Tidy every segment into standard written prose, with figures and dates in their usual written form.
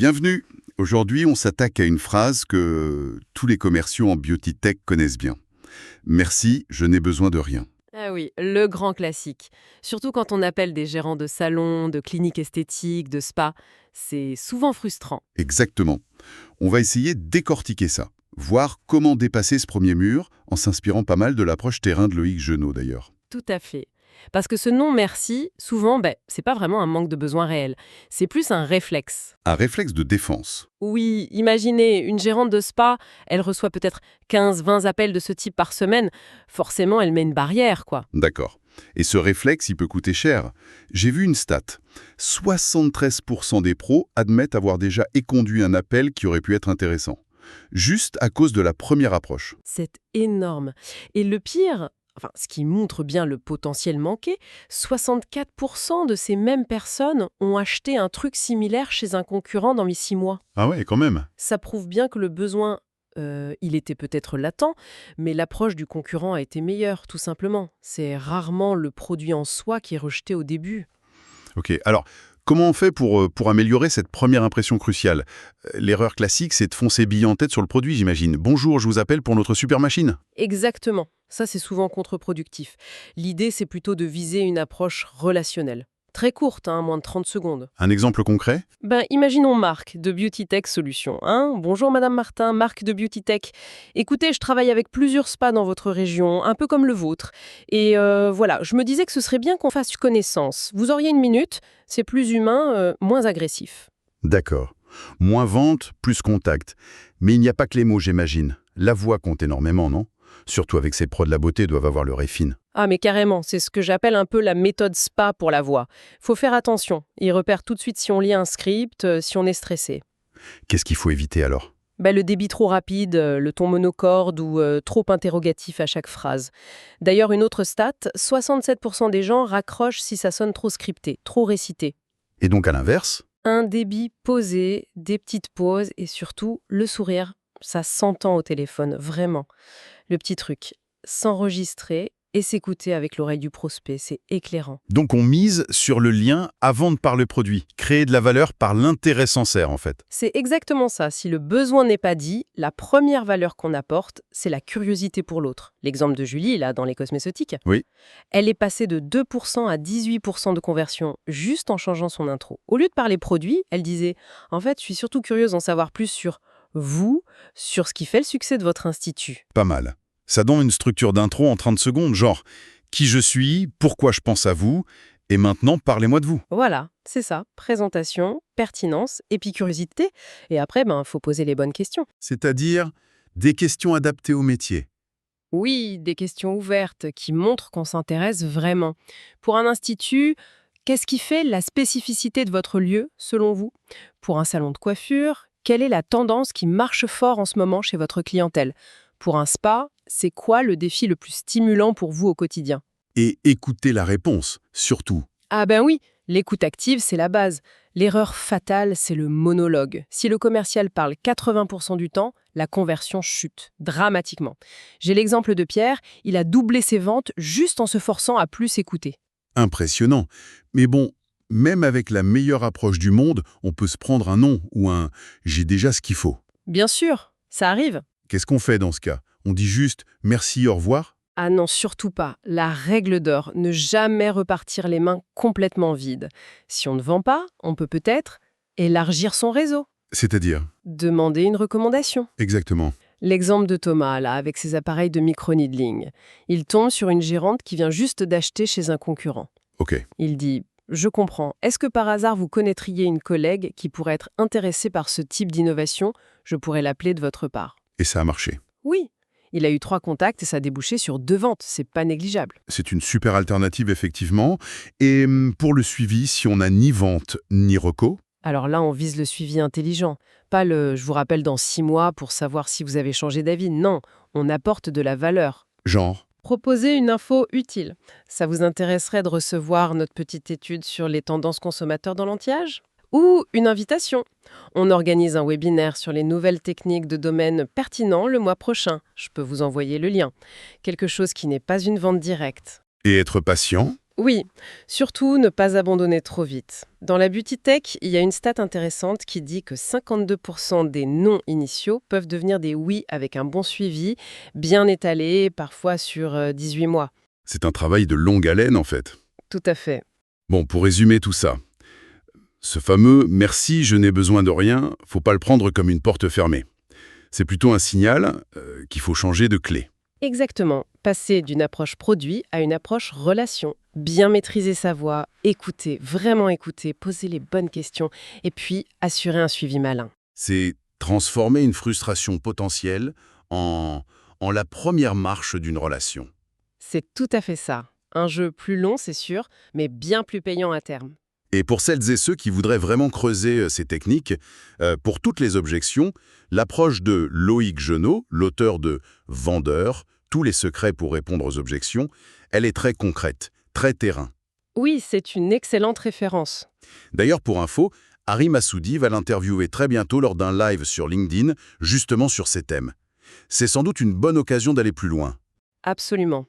Bienvenue. Aujourd'hui, on s'attaque à une phrase que tous les commerciaux en beauty tech connaissent bien. Merci, je n'ai besoin de rien. Ah oui, le grand classique. Surtout quand on appelle des gérants de salons, de cliniques esthétiques, de spas. C'est souvent frustrant. Exactement. On va essayer de décortiquer ça, voir comment dépasser ce premier mur, en s'inspirant pas mal de l'approche terrain de Loïc Genot d'ailleurs. Tout à fait. Parce que ce non merci, souvent, c'est pas vraiment un manque de besoin réel. C'est plus un réflexe. Un réflexe de défense. Oui, imaginez, une gérante de spa, elle reçoit peut-être 15-20 appels de ce type par semaine. Forcément, elle met une barrière, quoi. D'accord. Et ce réflexe, il peut coûter cher. J'ai vu une stat. 73% des pros admettent avoir déjà éconduit un appel qui aurait pu être intéressant. Juste à cause de la première approche. C'est énorme. Et le pire, ce qui montre bien le potentiel manqué, 64% de ces mêmes personnes ont acheté un truc similaire chez un concurrent dans les 6 mois. Ah ouais, quand même. Ça prouve bien que le besoin, il était peut-être latent, mais l'approche du concurrent a été meilleure, tout simplement. C'est rarement le produit en soi qui est rejeté au début. Ok, alors, comment on fait pour améliorer cette première impression cruciale? L'erreur classique, c'est de foncer bille en tête sur le produit, j'imagine. Bonjour, je vous appelle pour notre super machine. Exactement. Ça, c'est souvent contre-productif. L'idée, c'est plutôt de viser une approche relationnelle. Très courte, moins de 30 secondes. Un exemple concret? Imaginons Marc, de Beauty Tech Solutions. Bonjour Madame Martin, Marc de Beauty Tech. Écoutez, je travaille avec plusieurs spas dans votre région, un peu comme le vôtre. Et voilà, je me disais que ce serait bien qu'on fasse connaissance. Vous auriez une minute? C'est plus humain, moins agressif. D'accord. Moins vente, plus contact. Mais il n'y a pas que les mots, j'imagine. La voix compte énormément, non? Surtout avec ces pros de la beauté doivent avoir l'oreille fine. Ah mais carrément, c'est ce que j'appelle un peu la méthode spa pour la voix. Faut faire attention, ils repèrent tout de suite si on lit un script, si on est stressé. Qu'est-ce qu'il faut éviter alors? Le débit trop rapide, le ton monocorde ou trop interrogatif à chaque phrase. D'ailleurs, une autre stat, 67% des gens raccrochent si ça sonne trop scripté, trop récité. Et donc à l'inverse? Un débit posé, des petites pauses et surtout le sourire. Ça s'entend au téléphone, vraiment. Le petit truc, s'enregistrer et s'écouter avec l'oreille du prospect, c'est éclairant. Donc on mise sur le lien avant de parler produit. Créer de la valeur par l'intérêt sincère en fait. C'est exactement ça. Si le besoin n'est pas dit, la première valeur qu'on apporte, c'est la curiosité pour l'autre. L'exemple de Julie, là, dans les cosmétiques. Oui. Elle est passée de 2% à 18% de conversion juste en changeant son intro. Au lieu de parler produit, elle disait « En fait, je suis surtout curieuse d'en savoir plus sur vous, sur ce qui fait le succès de votre institut. » Pas mal. Ça donne une structure d'intro en 30 secondes, genre qui je suis, pourquoi je pense à vous, et maintenant parlez-moi de vous. Voilà, c'est ça. Présentation, pertinence et puis curiosité. Et après, faut poser les bonnes questions. C'est-à-dire des questions adaptées au métier. Oui, des questions ouvertes qui montrent qu'on s'intéresse vraiment. Pour un institut, qu'est-ce qui fait la spécificité de votre lieu, selon vous? Pour un salon de coiffure, quelle est la tendance qui marche fort en ce moment chez votre clientèle? Pour un spa, c'est quoi le défi le plus stimulant pour vous au quotidien? Et écoutez la réponse, surtout. Ah ben oui, l'écoute active, c'est la base. L'erreur fatale, c'est le monologue. Si le commercial parle 80% du temps, la conversion chute dramatiquement. J'ai l'exemple de Pierre, il a doublé ses ventes juste en se forçant à plus écouter. Impressionnant. Mais bon, même avec la meilleure approche du monde, on peut se prendre un non ou un « j'ai déjà ce qu'il faut ». Bien sûr, ça arrive. Qu'est-ce qu'on fait dans ce cas? On dit juste « merci, au revoir ». Ah non, surtout pas. La règle d'or, ne jamais repartir les mains complètement vides. Si on ne vend pas, on peut peut-être élargir son réseau. C'est-à-dire? Demander une recommandation. Exactement. L'exemple de Thomas, là, avec ses appareils de micro-needling. Il tombe sur une gérante qui vient juste d'acheter chez un concurrent. Ok. Il dit « Je comprends. Est-ce que par hasard vous connaîtriez une collègue qui pourrait être intéressée par ce type d'innovation? Je pourrais l'appeler de votre part. » Et ça a marché. Oui. Il a eu 3 contacts et ça a débouché sur 2 ventes. C'est pas négligeable. C'est une super alternative, effectivement. Et pour le suivi, si on n'a ni vente ni reco? Alors là, on vise le suivi intelligent. Pas le « je vous rappelle dans 6 mois pour savoir si vous avez changé d'avis ». Non, on apporte de la valeur. Genre? Proposer une info utile. Ça vous intéresserait de recevoir notre petite étude sur les tendances consommateurs dans l'anti-âge? Ou une invitation. On organise un webinaire sur les nouvelles techniques de domaine pertinents le mois prochain. Je peux vous envoyer le lien. Quelque chose qui n'est pas une vente directe. Et être patient? Oui, surtout ne pas abandonner trop vite. Dans la beauty tech, il y a une stat intéressante qui dit que 52% des non initiaux peuvent devenir des oui avec un bon suivi, bien étalé, parfois sur 18 mois. C'est un travail de longue haleine, en fait. Tout à fait. Bon, pour résumer tout ça, ce fameux «merci, je n'ai besoin de rien», faut pas le prendre comme une porte fermée. C'est plutôt un signal qu'il faut changer de clé. Exactement. Passer d'une approche produit à une approche relation. Bien maîtriser sa voix, écouter, vraiment écouter, poser les bonnes questions et puis assurer un suivi malin. C'est transformer une frustration potentielle en, en la première marche d'une relation. C'est tout à fait ça. Un jeu plus long, c'est sûr, mais bien plus payant à terme. Et pour celles et ceux qui voudraient vraiment creuser ces techniques, pour toutes les objections, l'approche de Loïc Genot, l'auteur de Vendeur, tous les secrets pour répondre aux objections, elle est très concrète, très terrain. Oui, c'est une excellente référence. D'ailleurs, pour info, Harry Massoudi va l'interviewer très bientôt lors d'un live sur LinkedIn, justement sur ces thèmes. C'est sans doute une bonne occasion d'aller plus loin. Absolument.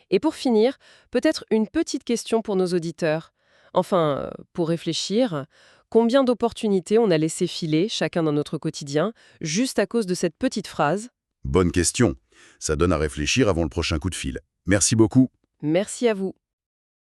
Et pour finir, peut-être une petite question pour nos auditeurs. Enfin, pour réfléchir, combien d'opportunités on a laissé filer, chacun dans notre quotidien, juste à cause de cette petite phrase? Bonne question. Ça donne à réfléchir avant le prochain coup de fil. Merci beaucoup. Merci à vous.